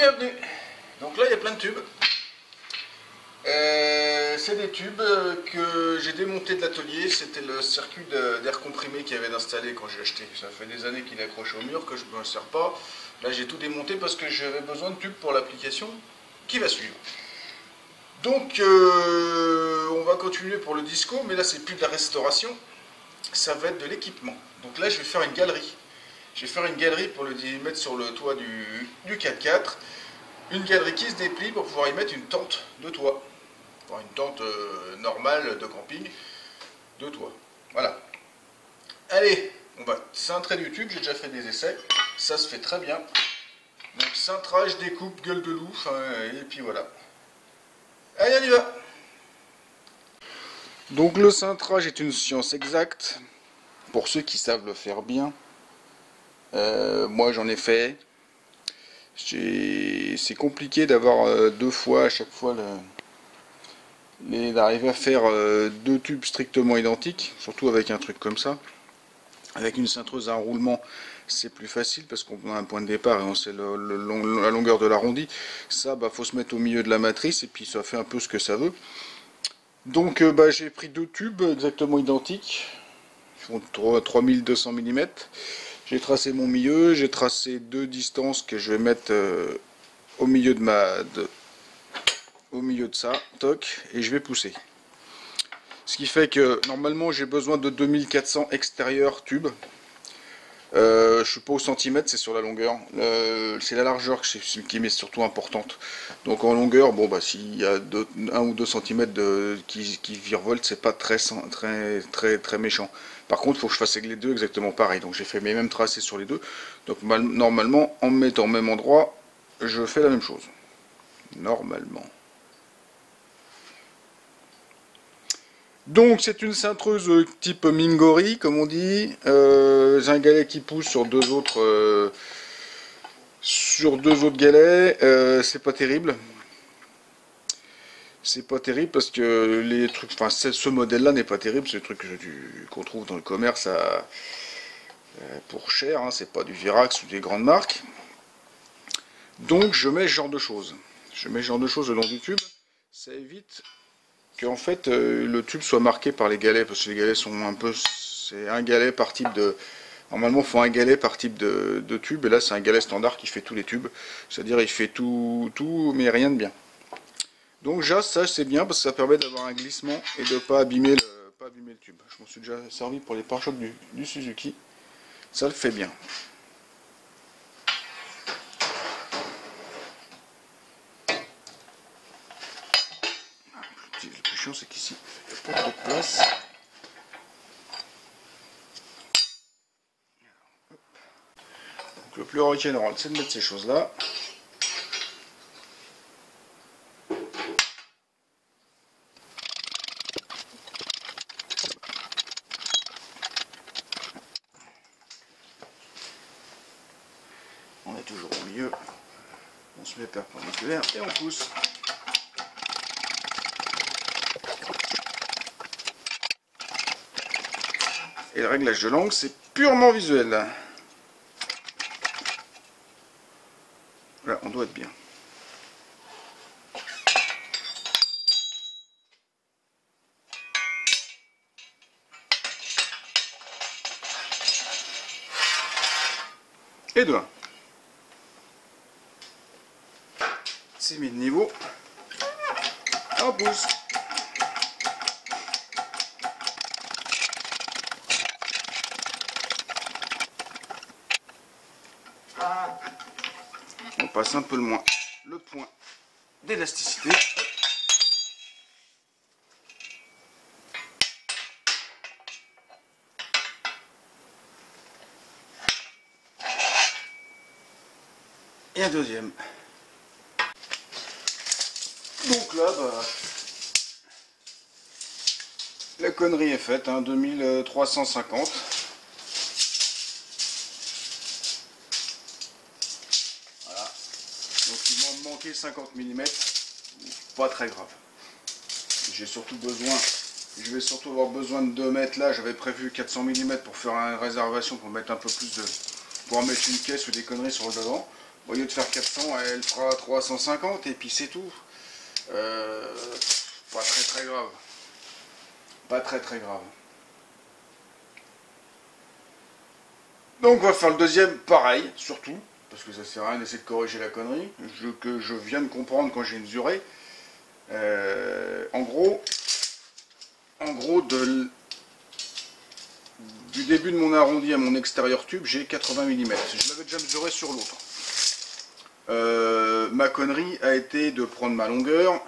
bienvenue. Donc là il y a plein de tubes. C'est des tubes que j'ai démontés de l'atelier. C'était le circuit d'air comprimé qu'il y avait installé quand j'ai acheté. Ça fait des années qu'il est accroché au mur, que je ne m'en sers pas. Là j'ai tout démonté parce que j'avais besoin de tubes pour l'application qui va suivre. Donc on va continuer pour le disco, mais là c'est plus de la restauration, ça va être de l'équipement. Donc là je vais faire une galerie. Je vais faire une galerie pour le mettre sur le toit du 4x4. Une galerie qui se déplie pour pouvoir y mettre une tente de toit. Enfin, une tente normale de camping de toit. Voilà. Allez, on va cintrer du tube, j'ai déjà fait des essais. Ça se fait très bien. Donc cintrage, découpe, gueule de loup, et puis voilà. Allez, on y va. Donc le cintrage est une science exacte. Pour ceux qui savent le faire bien. Moi j'en ai fait. C'est compliqué d'avoir deux fois à chaque fois d'arriver à faire deux tubes strictement identiques, surtout avec un truc comme ça. Avec une cintreuse à enroulement, c'est plus facile parce qu'on a un point de départ et on sait la longueur de l'arrondi. Ça, faut se mettre au milieu de la matrice et puis ça fait un peu ce que ça veut. Donc j'ai pris deux tubes exactement identiques, ils font 3200 mm. J'ai tracé mon milieu, j'ai tracé deux distances que je vais mettre au milieu de ça, toc, et je vais pousser. Ce qui fait que normalement j'ai besoin de 2400 extérieur tubes. Je suis pas au centimètre, c'est sur la longueur. C'est la largeur qui m'est surtout importante. Donc en longueur, s'il y a 1 ou 2 cm qui virevoltent, c'est pas très méchant. Par contre, il faut que je fasse avec les deux exactement pareil. Donc j'ai fait mes mêmes tracés sur les deux. Donc normalement, en me mettant au même endroit, je fais la même chose. Normalement. Donc c'est une cintreuse type Mingori, comme on dit. J'ai un galet qui pousse sur deux autres galets. C'est pas terrible. C'est pas terrible parce que les trucs, ce modèle-là n'est pas terrible. C'est le truc qu'on trouve dans le commerce pour cher. C'est pas du Virax ou des grandes marques. Donc je mets ce genre de choses. Je mets ce genre de choses le long du tube. Ça évite en fait le tube soit marqué par les galets, parce que les galets sont c'est un galet par type de, normalement il faut un galet par type de tube, et là c'est un galet standard qui fait tous les tubes, c'est à dire il fait tout mais rien de bien. Donc ça c'est bien parce que ça permet d'avoir un glissement et de pas abîmer le tube. Je m'en suis déjà servi pour les pare-chocs du Suzuki, ça le fait bien. Le plus chiant c'est qu'ici il n'y a pas trop de place. Donc le plus rock'n'roll c'est de mettre ces choses là. On est toujours au milieu, on se met perpendiculaire et on pousse. Et le réglage de l'angle, c'est purement visuel. Là, on doit être bien. Et de 1. C'est mis de niveau. On pousse. On passe un peu le point d'élasticité. Et un deuxième. Donc là, la connerie est faite, 2350. Voilà. Donc il m'en manquait 50 mm. Pas très grave. J'ai surtout besoin, je vais surtout avoir besoin de 2 mètres là. J'avais prévu 400 mm pour faire une réservation, pour mettre un peu plus de, pour en mettre une caisse ou des conneries sur le devant. Au lieu de faire 400, elle fera 350 et puis c'est tout. Pas très très grave. Pas très très grave. Donc on va faire le deuxième pareil, surtout, parce que ça sert à rien d'essayer de corriger la connerie, que je viens de comprendre quand j'ai mesuré. En gros, du début de mon arrondi à mon extérieur tube, j'ai 80 mm. Je l'avais déjà mesuré sur l'autre. Ma connerie a été de prendre ma longueur,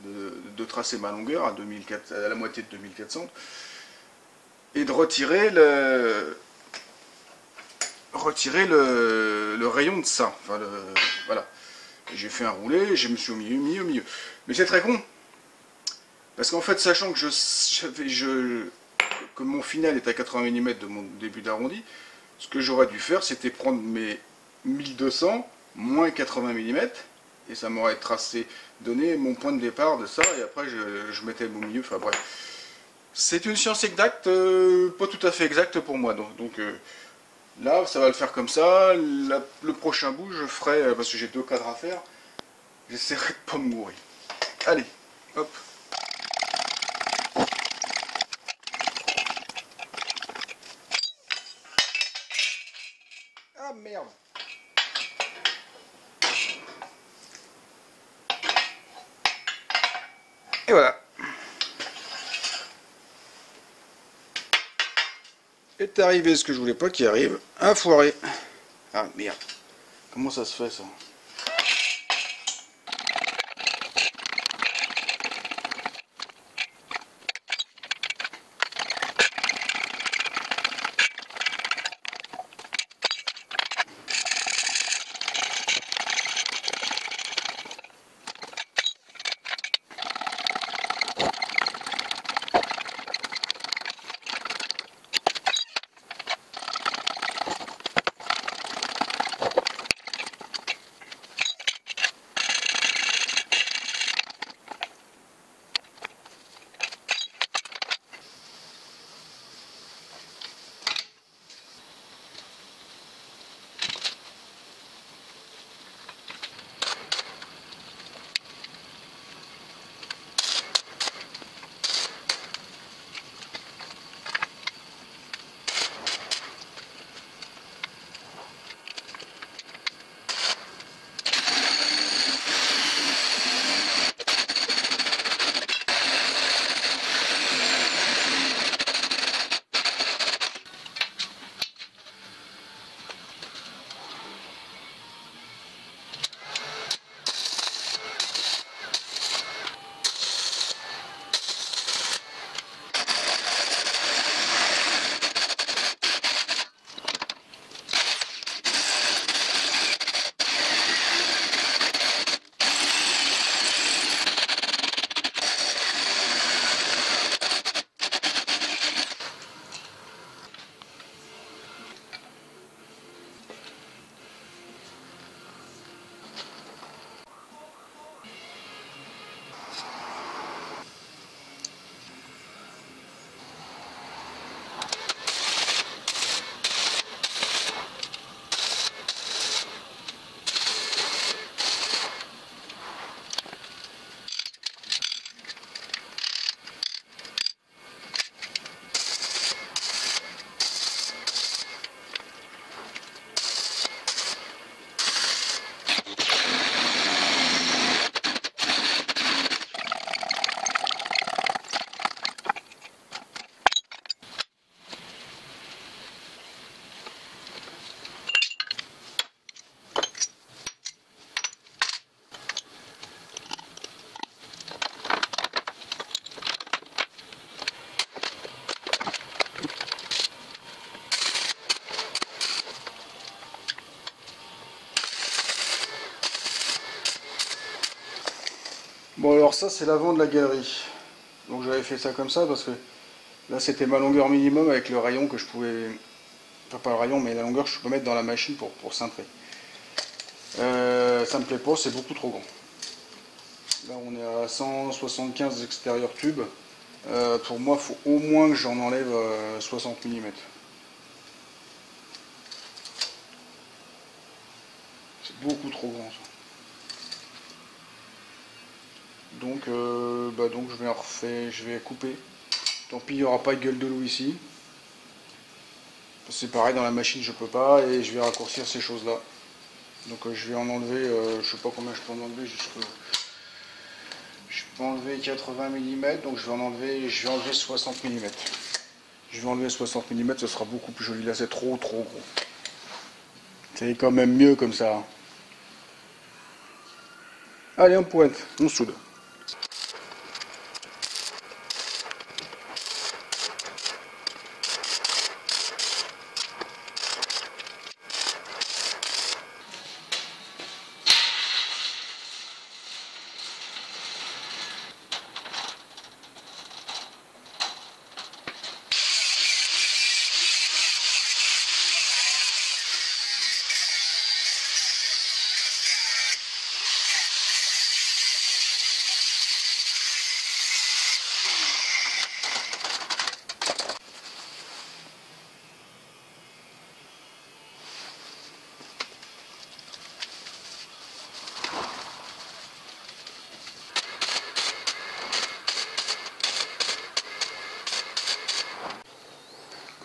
de tracer ma longueur à la moitié de 2400 et de retirer le rayon de ça. Enfin, voilà. J'ai fait un roulé, je me suis mis au milieu. Mais c'est très con. Parce qu'en fait, sachant que que mon final est à 80 mm de mon début d'arrondi, ce que j'aurais dû faire, c'était prendre mes 1200 moins 80 mm, et ça m'aurait donné mon point de départ de ça, et après je mettais au milieu, enfin bref. C'est une science exacte, pas tout à fait exacte pour moi, donc là, ça va le faire comme ça. Le prochain bout, je ferai, parce que j'ai 2 cadres à faire, j'essaierai de pas me mourir. Allez, hop. Ah merde. Et voilà. Est arrivé ce que je voulais pas qu'il arrive. Un foiré. Ah merde. Comment ça se fait ça? Bon alors ça c'est l'avant de la galerie. Donc j'avais fait ça comme ça parce que là c'était ma longueur minimum avec le rayon que je pouvais... Enfin pas le rayon mais la longueur que je peux mettre dans la machine pour cintrer. Ça me plaît pas, c'est beaucoup trop grand. Là on est à 175 extérieur tube. Pour moi il faut au moins que j'en enlève 60 mm. C'est beaucoup trop grand ça. Donc, donc je vais couper. Tant pis, il n'y aura pas de gueule de loup ici. C'est pareil, dans la machine je peux pas et je vais raccourcir ces choses là. Donc je vais en enlever, je sais pas combien je peux en enlever, je peux enlever 80 mm, donc je vais enlever 60 mm. Je vais enlever 60 mm, ce sera beaucoup plus joli. Là c'est trop gros. C'est quand même mieux comme ça. Allez, on pointe, on soude.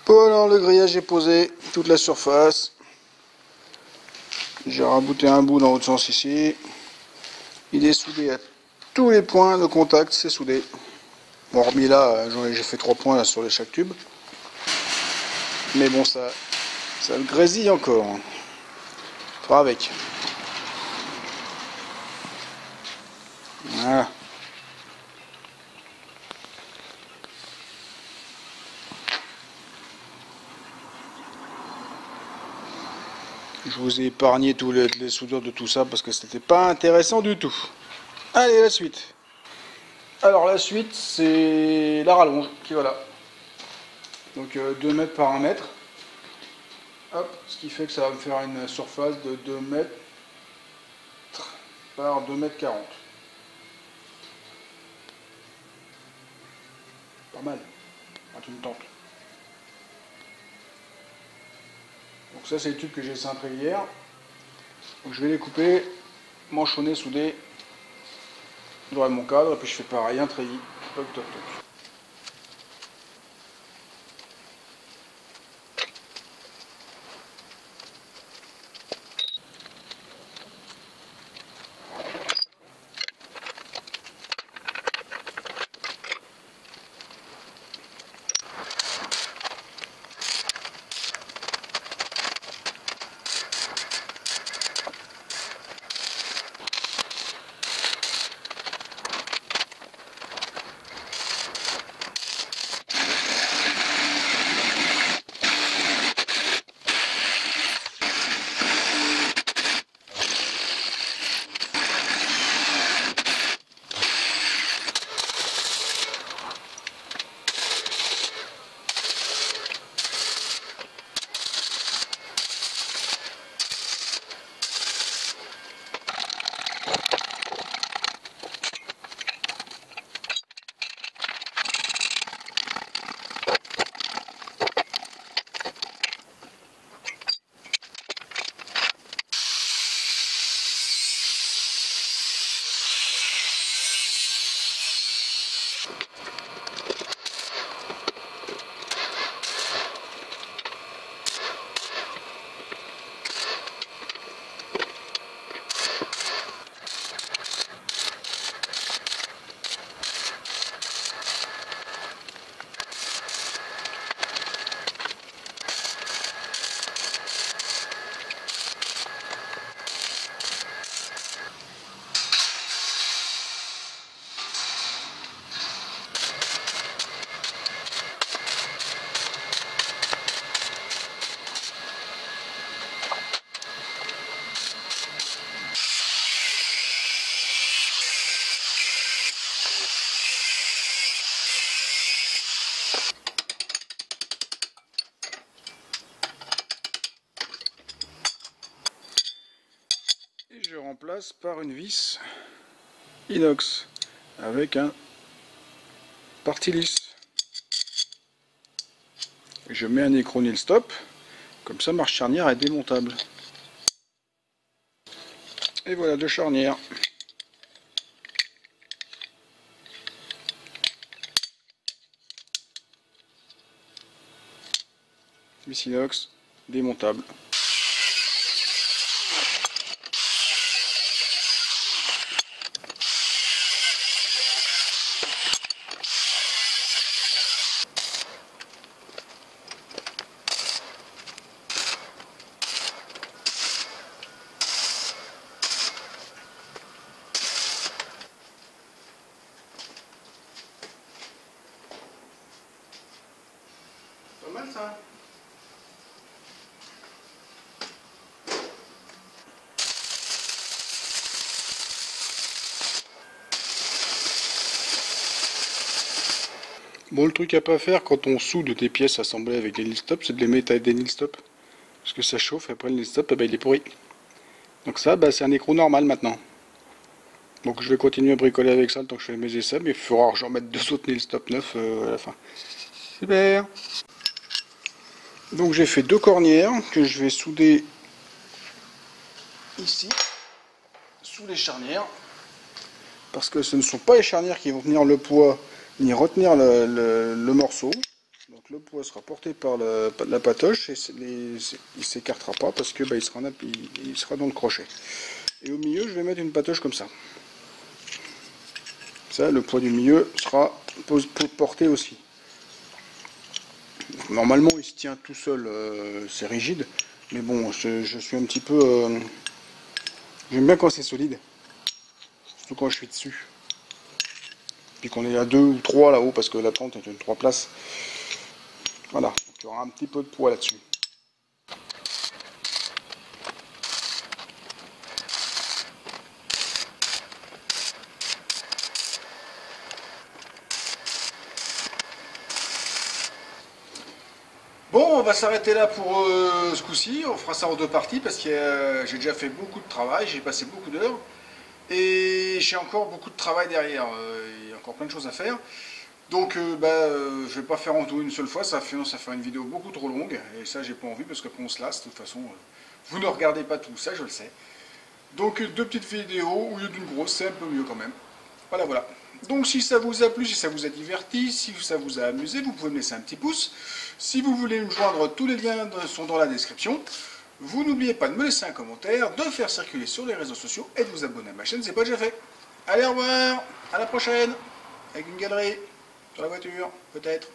Voilà, le grillage est posé, toute la surface. J'ai rabouté un bout dans l'autre sens ici. Il est soudé à tous les points de contact, c'est soudé. Bon, hormis là, j'ai fait 3 points là, sur chaque tube. Mais bon, ça grésille encore. Fera avec. Voilà. Je vous ai épargné tous les soudures de tout ça parce que c'était pas intéressant du tout. Allez, la suite. Alors la suite, c'est la rallonge qui va là. Donc 2 mètres par 1 mètre. Hop, ce qui fait que ça va me faire une surface de 2 mètres par 2 mètres 40. Pas mal. Ah, tu me tentes. Donc ça, c'est les tubes que j'ai cintrés hier. Donc je vais les couper, manchonner, souder. J'aurai mon cadre, et puis je fais pareil, un treillis. Toc, toc, toc. Je remplace par une vis inox avec un partie lisse. Je mets un écrou nil stop, comme ça ma charnière est démontable. Et voilà, 2 charnières. Vis inox, démontable. Pas mal ça. Bon, le truc à pas faire quand on soude des pièces assemblées avec des nil stop, c'est de les mettre avec des nil stop. Parce que ça chauffe et après le nil stop, il est pourri. Donc ça, c'est un écrou normal maintenant. Donc je vais continuer à bricoler avec ça le temps que je fais mes essais, mais il faudra que j'en mette 2 autres nil stop neufs à la fin. Super. Donc j'ai fait 2 cornières que je vais souder ici, sous les charnières. Parce que ce ne sont pas les charnières qui vont tenir le poids ni retenir le morceau. Donc le poids sera porté par la patoche et il ne s'écartera pas parce que il sera dans le crochet. Et au milieu, je vais mettre une patoche comme ça. Ça, le poids du milieu sera porté aussi. Normalement, il se tient tout seul, c'est rigide. Mais bon, je suis un petit peu... J'aime bien quand c'est solide. Surtout quand je suis dessus. Puis qu'on est à 2 ou 3 là-haut, parce que la tente est une 3 places. Voilà, donc il y aura un petit peu de poids là-dessus. Bon, on va s'arrêter là pour ce coup-ci. On fera ça en 2 parties parce que j'ai déjà fait beaucoup de travail, j'ai passé beaucoup d'heures. Et j'ai encore beaucoup de travail derrière. Il y a encore plein de choses à faire. Donc je vais pas faire en tout une seule fois, ça fait une vidéo beaucoup trop longue. Et ça, j'ai pas envie parce qu'après on se lasse. De toute façon, vous ne regardez pas tout ça, je le sais. Donc 2 petites vidéos au lieu d'une grosse, c'est un peu mieux quand même. Voilà, voilà. Donc si ça vous a plu, si ça vous a diverti, si ça vous a amusé, vous pouvez me laisser un petit pouce. Si vous voulez me joindre, tous les liens sont dans la description. Vous n'oubliez pas de me laisser un commentaire, de faire circuler sur les réseaux sociaux et de vous abonner à ma chaîne, c'est pas déjà fait. Allez, au revoir, à la prochaine, avec une galerie, sur la voiture, peut-être.